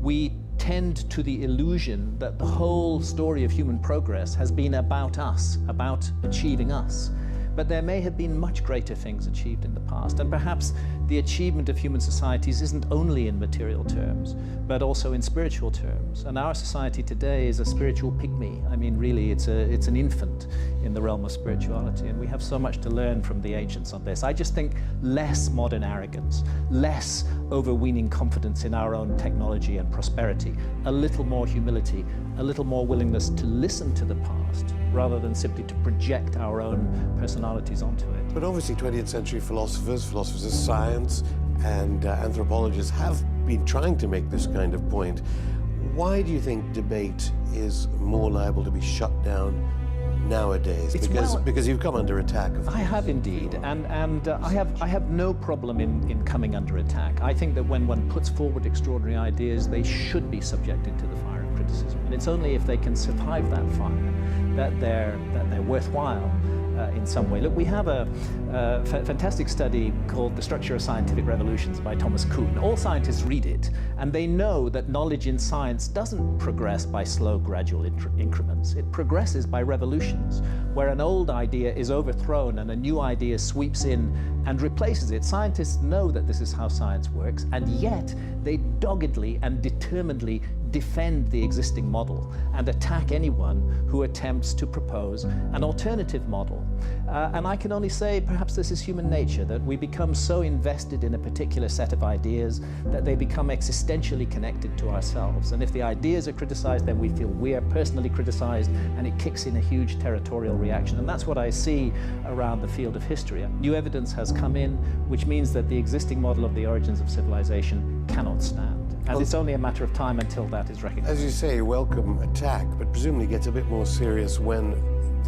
we tend to the illusion that the whole story of human progress has been about us, about achieving us. But there may have been much greater things achieved in the past, and perhaps the achievement of human societies isn't only in material terms, but also in spiritual terms. And our society today is a spiritual pygmy. I mean, really, it's an infant in the realm of spirituality, and we have so much to learn from the ancients on this. I just think less modern arrogance, less overweening confidence in our own technology and prosperity, a little more humility, a little more willingness to listen to the past, rather than simply to project our own personalities onto it. But obviously 20th century philosophers of science and anthropologists have been trying to make this kind of point. Why do you think debate is more liable to be shut down nowadays? Because you've come under attack, of course. I have indeed, and I have no problem in coming under attack. I think that when one puts forward extraordinary ideas, they should be subjected to the fire of criticism. And it's only if they can survive that fire that they're worthwhile in some way. Look, we have a fantastic study called The Structure of Scientific Revolutions by Thomas Kuhn. All scientists read it, and they know that knowledge in science doesn't progress by slow, gradual increments. It progresses by revolutions, where an old idea is overthrown and a new idea sweeps in and replaces it. Scientists know that this is how science works, and yet they doggedly and determinedly defend the existing model and attack anyone who attempts to propose an alternative model. And I can only say perhaps this is human nature, that we become so invested in a particular set of ideas that they become existentially connected to ourselves. And if the ideas are criticized, then we feel we are personally criticized, and it kicks in a huge territorial reaction. And that's what I see around the field of history. New evidence has come in, which means that the existing model of the origins of civilization cannot stand. And it's only a matter of time until that is recognized. As you say, welcome attack, but presumably gets a bit more serious when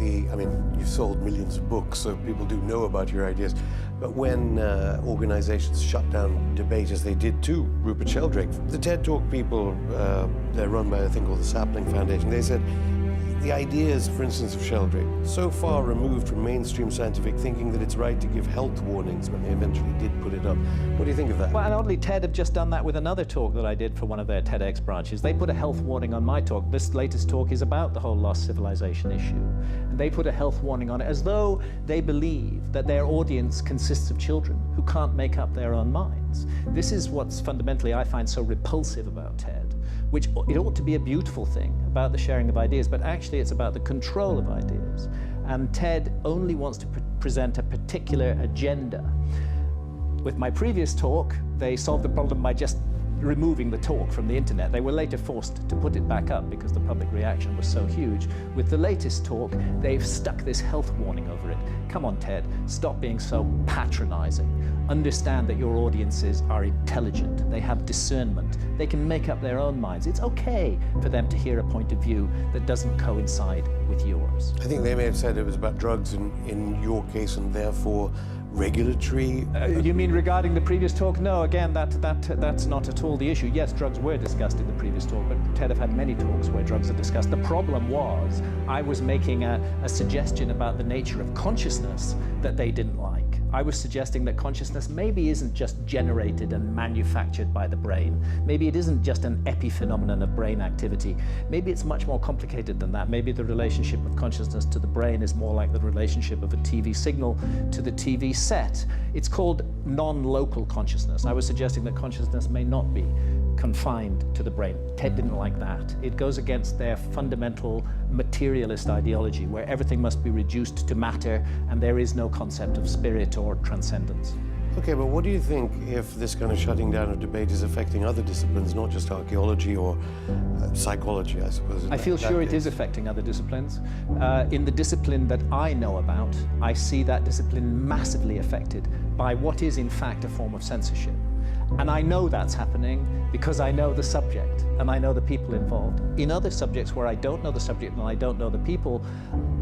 you've sold millions of books, so people do know about your ideas. But when organizations shut down debate, as they did too, Rupert Sheldrake, the TED Talk people, they're run by a thing called the Sapling Foundation, they said, the ideas, for instance, of Sheldrake, so far removed from mainstream scientific thinking that it's right to give health warnings when they eventually did put it up. What do you think of that? Well, and oddly, TED have just done that with another talk that I did for one of their TEDx branches. They put a health warning on my talk. This latest talk is about the whole lost civilization issue. And they put a health warning on it as though they believe that their audience consists of children who can't make up their own minds. This is what's fundamentally I find so repulsive about TED, which it ought to be a beautiful thing about the sharing of ideas, but actually it's about the control of ideas. And TED only wants to present a particular agenda. With my previous talk, they solved the problem by just removing the talk from the internet. They were later forced to put it back up because the public reaction was so huge. With the latest talk, they've stuck this health warning over it. Come on, TED, stop being so patronizing. Understand that your audiences are intelligent, they have discernment, they can make up their own minds. It's okay for them to hear a point of view that doesn't coincide with yours. I think they may have said it was about drugs in your case, and therefore regulatory... You mean regarding the previous talk? No, again, that's not at all the issue. Yes, drugs were discussed in the previous talk, but TED have had many talks where drugs are discussed. The problem was I was making a suggestion about the nature of consciousness that they didn't like. I was suggesting that consciousness maybe isn't just generated and manufactured by the brain. Maybe it isn't just an epiphenomenon of brain activity. Maybe it's much more complicated than that. Maybe the relationship of consciousness to the brain is more like the relationship of a TV signal to the TV set. It's called non-local consciousness. I was suggesting that consciousness may not be confined to the brain. TED didn't like that. It goes against their fundamental materialist ideology, where everything must be reduced to matter and there is no concept of spirit or transcendence. Okay, but what do you think if this kind of shutting down of debate is affecting other disciplines, not just archaeology or psychology, I suppose? I feel sure it is affecting other disciplines. In the discipline that I know about, I see that discipline massively affected by what is in fact a form of censorship. And I know that's happening because I know the subject and I know the people involved. In other subjects where I don't know the subject and I don't know the people,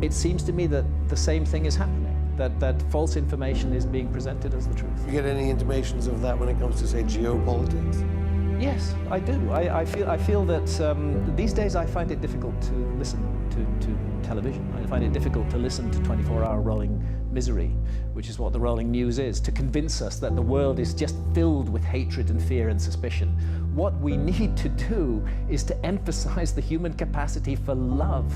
it seems to me that the same thing is happening. That false information is being presented as the truth. You get any intimations of that when it comes to, say, geopolitics? Yes, I do. I feel that these days I find it difficult to listen to television. I find it difficult to listen to 24-hour rolling misery, which is what the rolling news is, to convince us that the world is just filled with hatred and fear and suspicion, What we need to do is to emphasize the human capacity for love,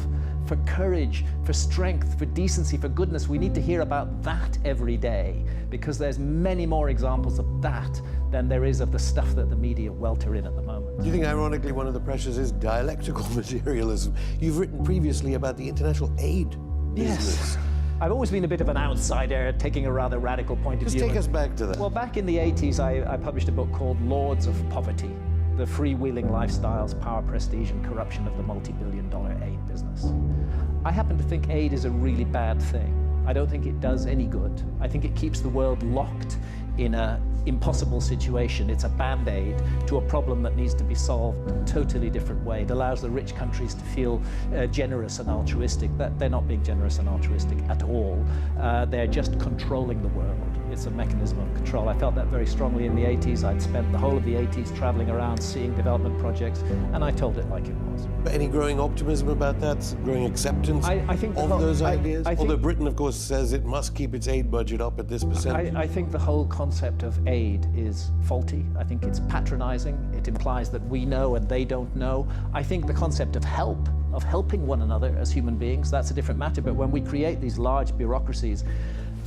for courage, for strength, for decency, for goodness. We need to hear about that every day, because there's many more examples of that than there is of the stuff that the media welter in at the moment. Do you think, ironically, one of the pressures is dialectical materialism? You've written previously about the international aid business. Yes. I've always been a bit of an outsider, taking a rather radical point of view. Just take us back to that. Well, back in the 80s, I published a book called Lords of Poverty: The Freewheeling Lifestyles, Power, Prestige, and Corruption of the Multi-Billion-Dollar Aid Business. I happen to think aid is a really bad thing. I don't think it does any good. I think it keeps the world locked in an impossible situation. It's a band-aid to a problem that needs to be solved in a totally different way. It allows the rich countries to feel generous and altruistic. They're not being generous and altruistic at all. They're just controlling the world. It's a mechanism of control. I felt that very strongly in the 80s. I'd spent the whole of the 80s traveling around, seeing development projects, and I told it like it was. But any growing optimism about that? Growing acceptance I think of those ideas? I think, although Britain, of course, says it must keep its aid budget up at this percentage. I think the whole concept of aid is faulty. I think it's patronizing. It implies that we know and they don't know. I think the concept of helping one another as human beings, that's a different matter. But when we create these large bureaucracies,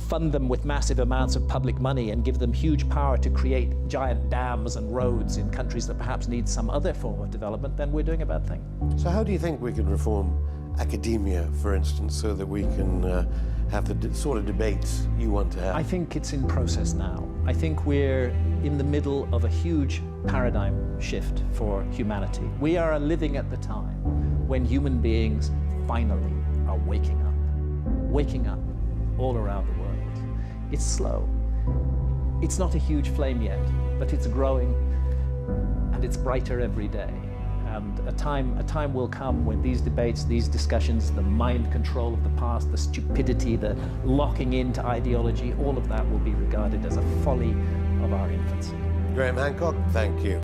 fund them with massive amounts of public money, and give them huge power to create giant dams and roads in countries that perhaps need some other form of development, then we're doing a bad thing. So how do you think we can reform academia, for instance, so that we can have the sort of debates you want to have? I think it's in process now. I think we're in the middle of a huge paradigm shift for humanity. We are living at the time when human beings finally are waking up all around the world. It's slow. It's not a huge flame yet, but it's growing, and it's brighter every day. And a time will come when these debates, these discussions, the mind control of the past, the stupidity, the locking into ideology, all of that will be regarded as a folly of our infancy. Graham Hancock, thank you.